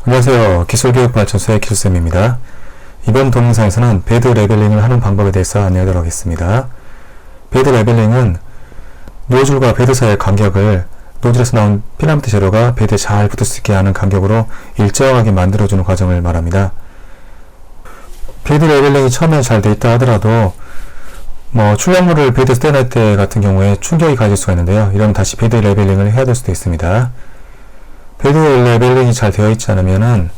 안녕하세요. 기술교육발전소의 기술쌤입니다. 이번 동영상에서는 베드 레벨링을 하는 방법에 대해서 안내하도록 하겠습니다. 베드 레벨링은 노즐과 베드 사이의 간격을 노즐에서 나온 필라멘트 재료가 베드에 잘 붙을 수 있게 하는 간격으로 일정하게 만들어주는 과정을 말합니다. 베드 레벨링이 처음에 잘 돼 있다 하더라도 출력물을 베드에서 떼낼 때 같은 경우에 충격이 가해질 수가 있는데요. 이러면 다시 베드 레벨링을 해야 될 수도 있습니다. 베드 레벨링이 잘 되어 있지 않으면은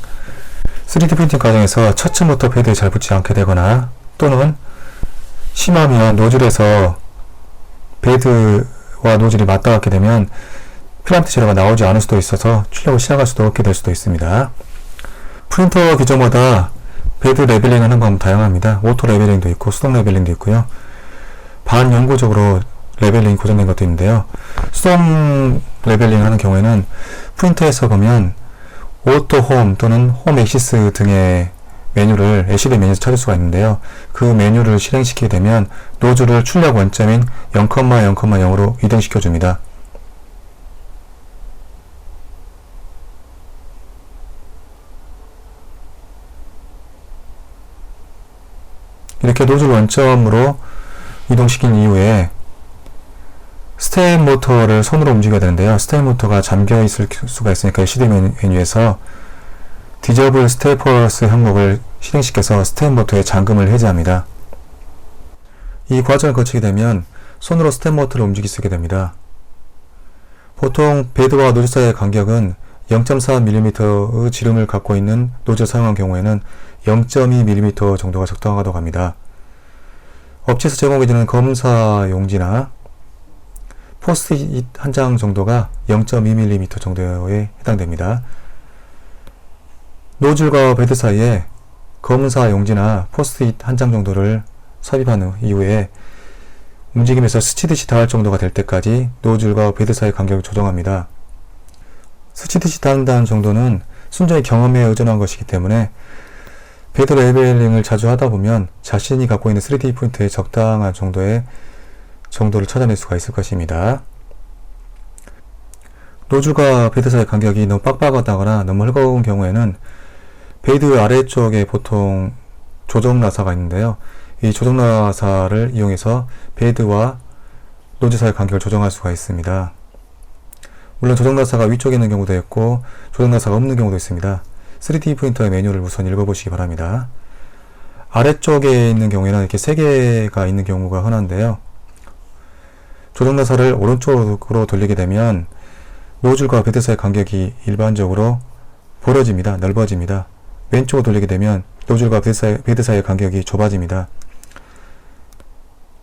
3D 프린팅 과정에서 첫 층부터 베드에 잘 붙지 않게 되거나 또는 심하면 노즐에서 베드와 노즐이 맞닿게 되면 필라멘트 재료가 나오지 않을 수도 있어서 출력을 시작할 수도 없게 될 수도 있습니다. 프린터 규정마다 베드 레벨링 하는 방법 다양합니다. 오토 레벨링도 있고 수동 레벨링도 있고요. 반영구적으로 레벨링이 고정된 것도 있는데요. 수동 레벨링 하는 경우에는 프린터에서 보면 오토 홈 또는 홈 엑시스 등의 메뉴를 LCD 메뉴에서 찾을 수가 있는데요. 그 메뉴를 실행시키게 되면 노즐을 출력 원점인 0,0,0으로 이동시켜 줍니다. 이렇게 노즐 원점으로 이동시킨 이후에 스텝 모터를 손으로 움직여야 되는데요. 스텝 모터가 잠겨 있을 수가 있으니까 LCD 메뉴에서 디저블 스테퍼스 항목을 실행시켜서 스텝 모터의 잠금을 해제합니다. 이 과정을 거치게 되면 손으로 스텝 모터를 움직일 수 있게 됩니다. 보통 베드와 노즐 사이의 간격은 0.4mm의 지름을 갖고 있는 노즐을 사용한 경우에는 0.2mm 정도가 적당하다고 합니다. 업체에서 제공해주는 검사 용지나 포스트잇 한 장 정도가 0.2mm 정도에 해당됩니다. 노즐과 베드 사이에 검사 용지나 포스트잇 한 장 정도를 삽입한 이후에 움직임에서 스치듯이 닿을 정도가 될 때까지 노즐과 베드 사이의 간격을 조정합니다. 스치듯이 닿는다는 정도는 순전히 경험에 의존한 것이기 때문에 베드 레벨링을 자주 하다 보면 자신이 갖고 있는 3D 프린터의 적당한 정도를 찾아낼 수가 있을 것입니다. 노즐과 베드 사이의 간격이 너무 빡빡하다거나 너무 헐거운 경우에는 베드 아래쪽에 보통 조정 나사가 있는데요. 이 조정 나사를 이용해서 베드와 노즐 사이의 간격을 조정할 수가 있습니다. 물론 조정 나사가 위쪽에 있는 경우도 있고 조정 나사가 없는 경우도 있습니다. 3D 프린터의 매뉴얼을 우선 읽어보시기 바랍니다. 아래쪽에 있는 경우에는 이렇게 3개가 있는 경우가 흔한데요. 조정 나사를 오른쪽으로 돌리게 되면 노즐과 베드 사이의 간격이 일반적으로 벌어집니다. 넓어집니다. 왼쪽으로 돌리게 되면 노즐과 베드 사이의 간격이 좁아집니다.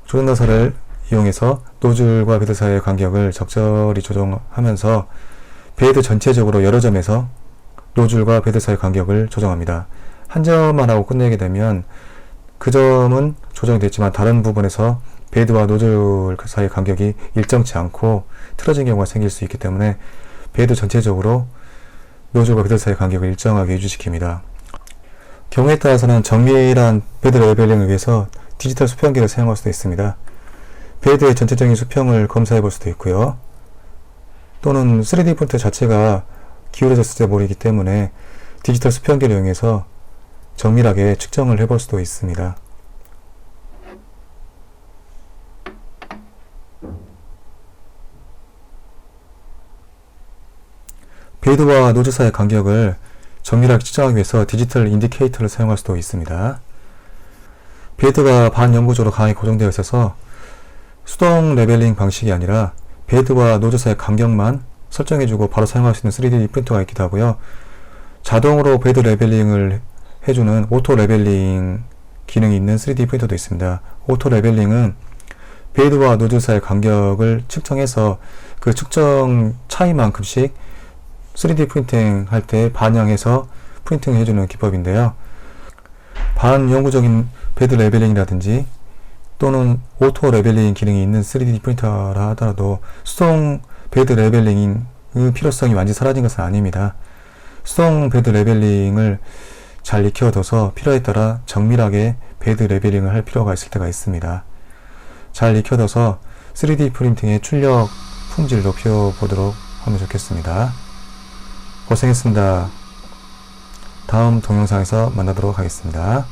조정 나사를 이용해서 노즐과 베드 사이의 간격을 적절히 조정하면서 베드 전체적으로 여러 점에서 노즐과 베드 사이의 간격을 조정합니다. 한 점만 하고 끝내게 되면 그 점은 조정이 됐지만 다른 부분에서 베드와 노즐 사이의 간격이 일정치 않고 틀어진 경우가 생길 수 있기 때문에 베드 전체적으로 노즐과 베드 사이의 간격을 일정하게 유지시킵니다. 경우에 따라서는 정밀한 베드 레벨링을 위해서 디지털 수평기를 사용할 수도 있습니다. 베드의 전체적인 수평을 검사해 볼 수도 있고요. 또는 3D 프린터 자체가 기울어졌을 때 보이기 때문에 디지털 수평기를 이용해서 정밀하게 측정을 해볼 수도 있습니다. 베드와 노즐 사이의 간격을 정밀하게 측정하기 위해서 디지털 인디케이터를 사용할 수도 있습니다. 베드가 반영구적으로 강하게 고정되어 있어서 수동 레벨링 방식이 아니라 베드와 노즐 사이의 간격만 설정해주고 바로 사용할 수 있는 3D 프린터가 있기도 하고요. 자동으로 베드 레벨링을 해주는 오토 레벨링 기능이 있는 3D 프린터도 있습니다. 오토 레벨링은 베드와 노즐 사이의 간격을 측정해서 그 측정 차이만큼씩 3D 프린팅 할 때 반영해서 프린팅 해주는 기법인데요. 반영구적인 베드 레벨링이라든지 또는 오토 레벨링 기능이 있는 3D 프린터라 하더라도 수동 베드 레벨링의 필요성이 완전히 사라진 것은 아닙니다. 수동 베드 레벨링을 잘 익혀둬서 필요에 따라 정밀하게 베드 레벨링을 할 필요가 있을 때가 있습니다. 잘 익혀둬서 3D 프린팅의 출력 품질을 높여보도록 하면 좋겠습니다. 고생했습니다. 다음 동영상에서 만나도록 하겠습니다.